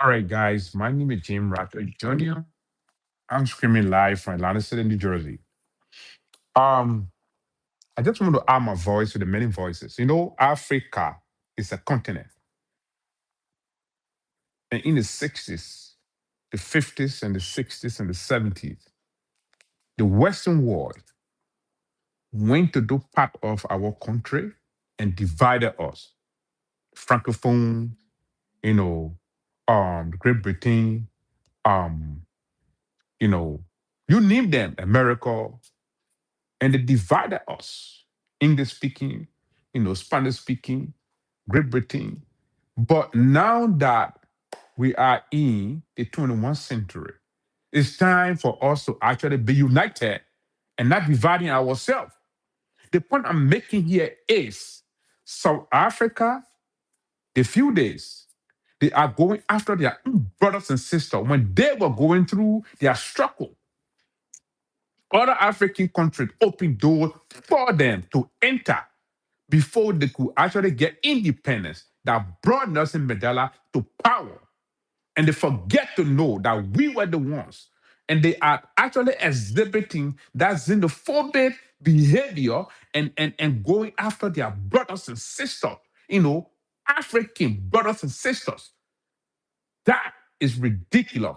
All right, guys. My name is Gee Wratto Jr. I'm screaming live from Atlantic City, New Jersey. Um, I just want to add my voice to the many voices. Africa is a continent, and in the '60s, the '50s, and the '60s and the '70s, the Western world went to do part of our country and divided us. Francophone, you know, Great Britain, um, you know, you name them, America, and they divided us. English speaking, Spanish speaking, Great Britain. But now that we are in the 21st century, it's time for us to actually be united and not dividing ourselves. The point I'm making here is South Africa, the few days, they are going after their own brothers and sisters when they were going through their struggle. Other African countries opened doors for them to enter before they could actually get independence that brought Nelson Mandela to power. And they forget to know that we were the ones. And they are actually exhibiting that xenophobic behavior and going after their brothers and sisters, African brothers and sisters. That is ridiculous.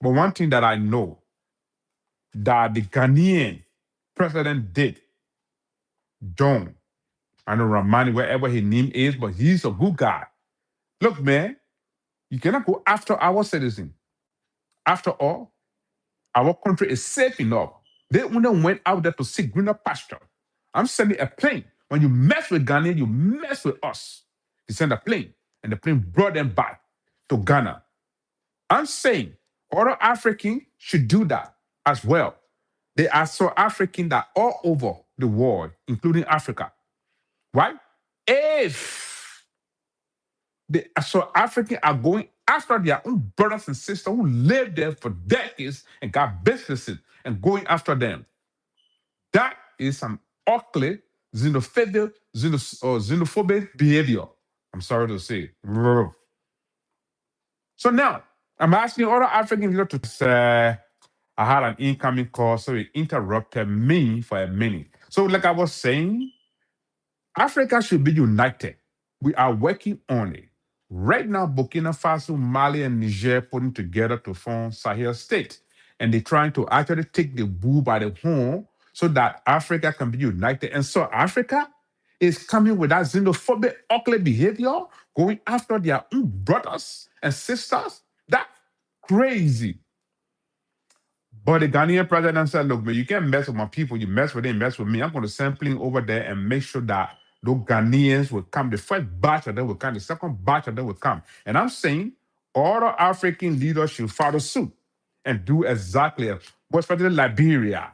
But one thing that I know that the Ghanaian president did, John, I know Ramani, wherever his name is, but he's a good guy. Look, man, you cannot go after our citizen. After all, our country is safe enough. They only went out there to seek greener pasture. I'm sending a plane. When you mess with Ghana, you mess with us. He sent a plane, and the plane brought them back to Ghana. I'm saying other Africans should do that as well. They are so African that all over the world, including Africa, right? If the South Africans are going after their own brothers and sisters who lived there for decades and got businesses and going after them. That is some ugly xenophobic behavior. I'm sorry to say. So now I'm asking other African leaders to say, I had an incoming call, so it interrupted me for a minute. So, like I was saying, Africa should be united. We are working on it. Right now, Burkina Faso, Mali, and Niger putting together to form Sahel state. And they're trying to actually take the bull by the horn so that Africa can be united. And so Africa is coming with that xenophobic, ugly behavior, going after their own brothers and sisters. That's crazy. But the Ghanaian president said, look, man, you can't mess with my people. You mess with them, mess with me. I'm going to send plane over there and make sure that those Ghanaians will come. The first batch of them will come. The second batch of them will come. And I'm saying all the African leaders should follow suit and do exactly what's for Liberia.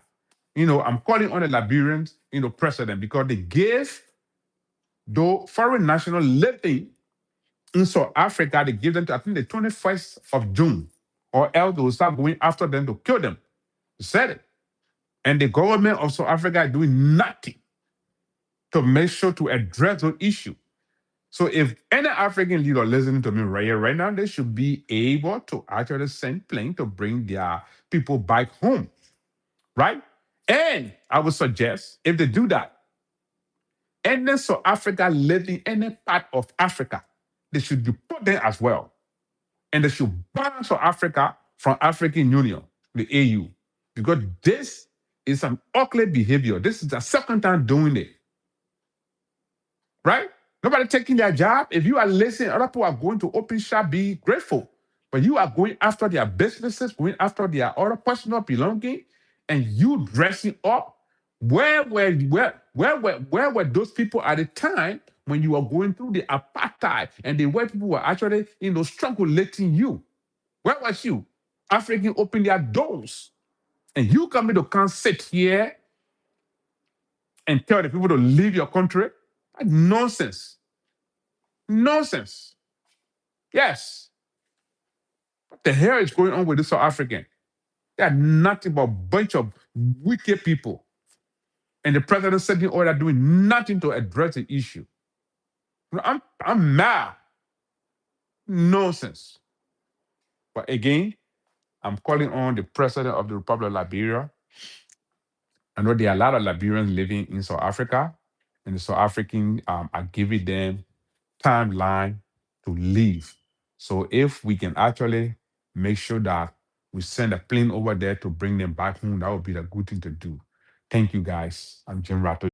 I'm calling on the Liberians, president because they gave the foreign national living in South Africa, they give them to, I think, the 21st of June, or else they will start going after them to kill them. They said it. And the government of South Africa is doing nothing to make sure to address the issue. So if any African leader listening to me right here, right now, they should be able to actually send plane to bring their people back home, right? And I would suggest if they do that, any South Africa living any part of Africa, they should deport them as well. And they should ban South Africa from African Union, the AU, because this is an ugly behavior. This is the second time doing it, right? Nobody taking their job. If you are listening, other people are going to open shop, be grateful. But you are going after their businesses, going after their other personal belonging, and you dressing up. Where were those people at the time when you were going through the apartheid and the white people were actually, strangulating you? Where was you? African open their doors. And you coming to come sit here and tell the people to leave your country? That's nonsense. Nonsense. Yes. What the hell is going on with this South African? They are nothing but a bunch of wicked people. And the president sitting order doing nothing to address the issue. I'm mad. Nonsense. But again, I'm calling on the president of the Republic of Liberia. I know there are a lot of Liberians living in South Africa, and the South African are giving them timeline to leave. So if we can actually make sure that we send a plane over there to bring them back home, that would be the good thing to do. Thank you, guys. I'm Jim Ratto.